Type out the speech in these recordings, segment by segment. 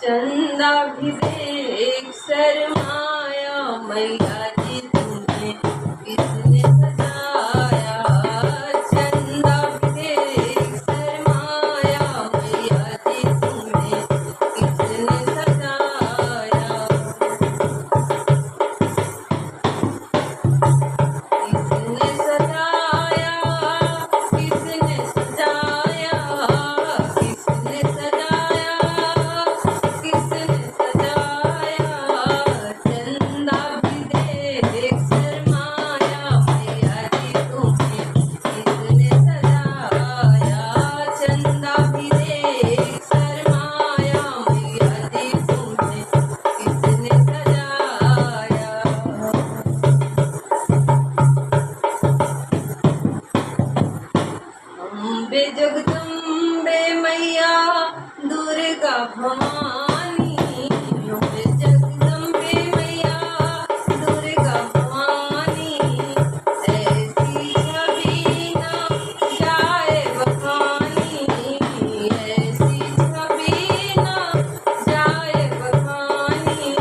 चंदा भी देख शर्माया, मैया जी तुम्हें किसने सजाया। चंदा भी देख शर्माया, मैया जी तुम्हें किसने सजाया। किसने सजाया, किसने सजाया, किसने सजाया, किसने सजाया। चंदा भी देख शर्माया, मैया जी तुम्हें किसने सजाया। चंदा भी देख शर्माया, मैया जी तुम्हें किसने सजाया। अम्बे जगदम्बे मैया दुर्गा भवानी, अम्बे जगदम्बे मैया दुर्गा भवानी। ऐसी छवि न जाए बखानी, ऐसी छवि न जाए बखानी।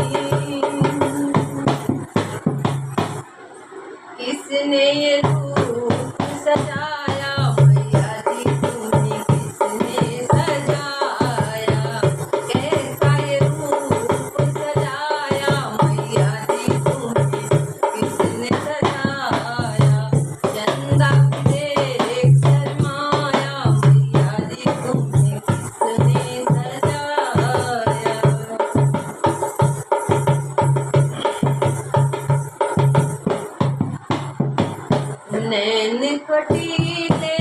किसने ये रूप सजाया, मैया जी तुम्हें किसने सजाया। कैसा ये रूप सजाया, मैया जी तुम्हें किसने सजाया। चंदा भी देख शर्माया, मैया जी तुम्हें किसने सजाया। नैन कटीले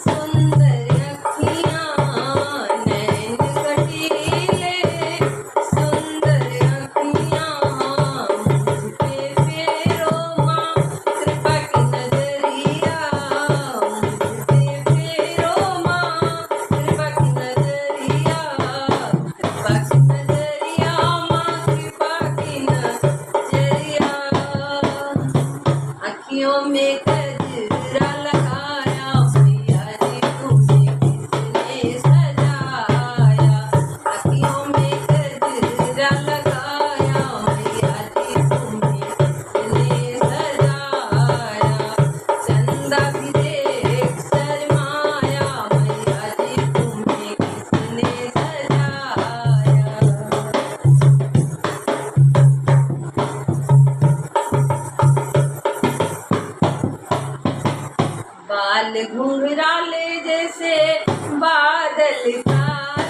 सुंदर अखियाँ, नैन कटीले सुंदर अखियाँ। मुझ पे फेरो माँ कृपा की नजरिया, मुझ पे फेरो माँ कृपा की नजरिया। कृपा की नजरिया माँ कृपा की नजरिया। अखियों में गजरा लगाया, मैया जी तुम्हें किसने सजाया। अखियों में गजरा लगाया, मैया जी तुम्हें किसने सजाया। चंदा भी देख शर्माया, मैया जी तुम्हें किसने सजाया। बाल घुंघराले जैसे बादल छाए,